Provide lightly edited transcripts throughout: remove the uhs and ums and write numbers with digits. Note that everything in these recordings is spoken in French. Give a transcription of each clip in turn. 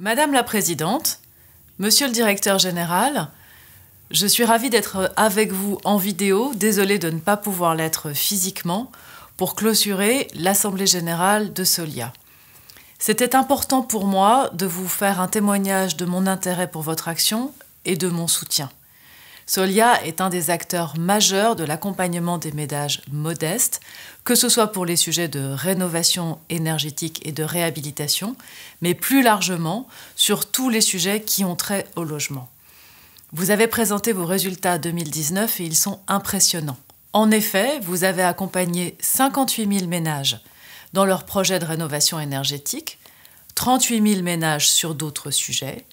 Madame la Présidente, Monsieur le Directeur Général, je suis ravie d'être avec vous en vidéo, désolée de ne pas pouvoir l'être physiquement, pour clôturer l'Assemblée Générale de Solia. C'était important pour moi de vous faire un témoignage de mon intérêt pour votre action et de mon soutien. Solia est un des acteurs majeurs de l'accompagnement des ménages modestes, que ce soit pour les sujets de rénovation énergétique et de réhabilitation, mais plus largement sur tous les sujets qui ont trait au logement. Vous avez présenté vos résultats 2019 et ils sont impressionnants. En effet, vous avez accompagné 58 000 ménages dans leurs projets de rénovation énergétique, 38 000 ménages sur d'autres sujets,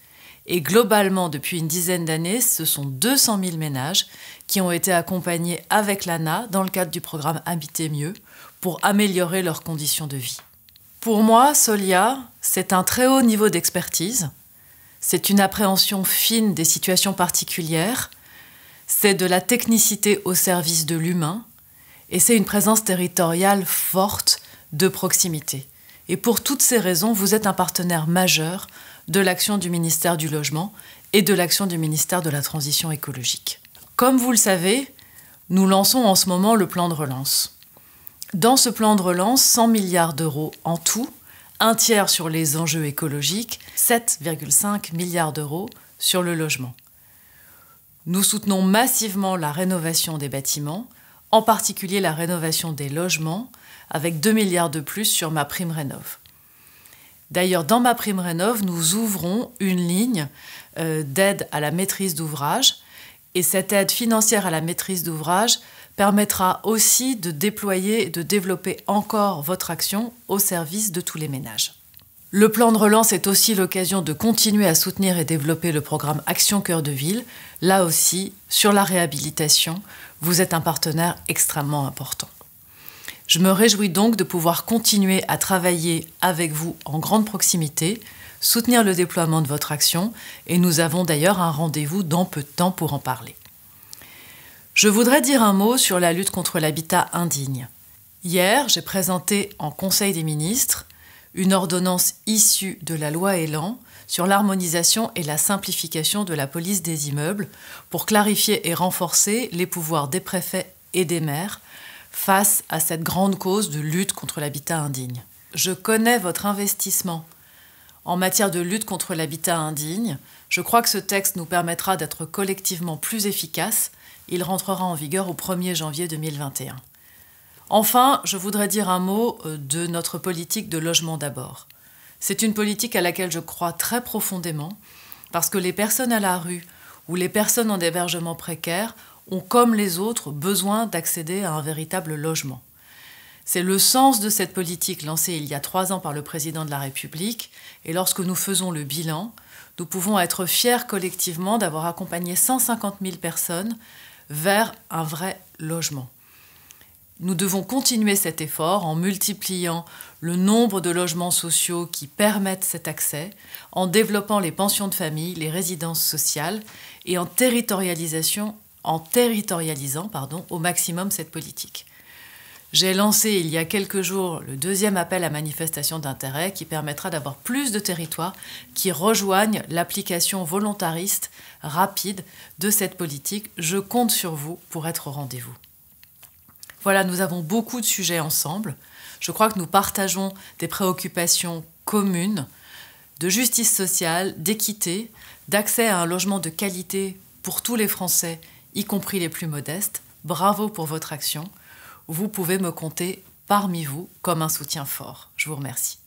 et globalement, depuis une dizaine d'années, ce sont 200 000 ménages qui ont été accompagnés avec l'ANA dans le cadre du programme Habiter mieux pour améliorer leurs conditions de vie. Pour moi, Solia, c'est un très haut niveau d'expertise, c'est une appréhension fine des situations particulières, c'est de la technicité au service de l'humain et c'est une présence territoriale forte de proximité. Et pour toutes ces raisons, vous êtes un partenaire majeur de l'action du ministère du Logement et de l'action du ministère de la Transition écologique. Comme vous le savez, nous lançons en ce moment le plan de relance. Dans ce plan de relance, 100 milliards d'euros en tout, un tiers sur les enjeux écologiques, 7,5 milliards d'euros sur le logement. Nous soutenons massivement la rénovation des bâtiments, en particulier la rénovation des logements, avec 2 milliards de plus sur MaPrimeRénov'. D'ailleurs, dans MaPrimeRénov', nous ouvrons une ligne d'aide à la maîtrise d'ouvrage. Et cette aide financière à la maîtrise d'ouvrage permettra aussi de déployer et de développer encore votre action au service de tous les ménages. Le plan de relance est aussi l'occasion de continuer à soutenir et développer le programme Action Cœur de Ville. Là aussi, sur la réhabilitation, vous êtes un partenaire extrêmement important. Je me réjouis donc de pouvoir continuer à travailler avec vous en grande proximité, soutenir le déploiement de votre action, et nous avons d'ailleurs un rendez-vous dans peu de temps pour en parler. Je voudrais dire un mot sur la lutte contre l'habitat indigne. Hier, j'ai présenté en Conseil des ministres une ordonnance issue de la loi Elan sur l'harmonisation et la simplification de la police des immeubles pour clarifier et renforcer les pouvoirs des préfets et des maires face à cette grande cause de lutte contre l'habitat indigne. Je connais votre investissement en matière de lutte contre l'habitat indigne. Je crois que ce texte nous permettra d'être collectivement plus efficaces. Il rentrera en vigueur au 1er janvier 2021. Enfin, je voudrais dire un mot de notre politique de logement d'abord. C'est une politique à laquelle je crois très profondément parce que les personnes à la rue ou les personnes en hébergement précaire ont, comme les autres, besoin d'accéder à un véritable logement. C'est le sens de cette politique lancée il y a 3 ans par le président de la République, et lorsque nous faisons le bilan, nous pouvons être fiers collectivement d'avoir accompagné 150 000 personnes vers un vrai logement. Nous devons continuer cet effort en multipliant le nombre de logements sociaux qui permettent cet accès, en développant les pensions de famille, les résidences sociales et en territorialisant au maximum cette politique. J'ai lancé il y a quelques jours le 2e appel à manifestation d'intérêt qui permettra d'avoir plus de territoires qui rejoignent l'application volontariste rapide de cette politique. Je compte sur vous pour être au rendez-vous. Voilà, nous avons beaucoup de sujets ensemble. Je crois que nous partageons des préoccupations communes de justice sociale, d'équité, d'accès à un logement de qualité pour tous les Français, y compris les plus modestes. Bravo pour votre action. Vous pouvez me compter parmi vous comme un soutien fort. Je vous remercie.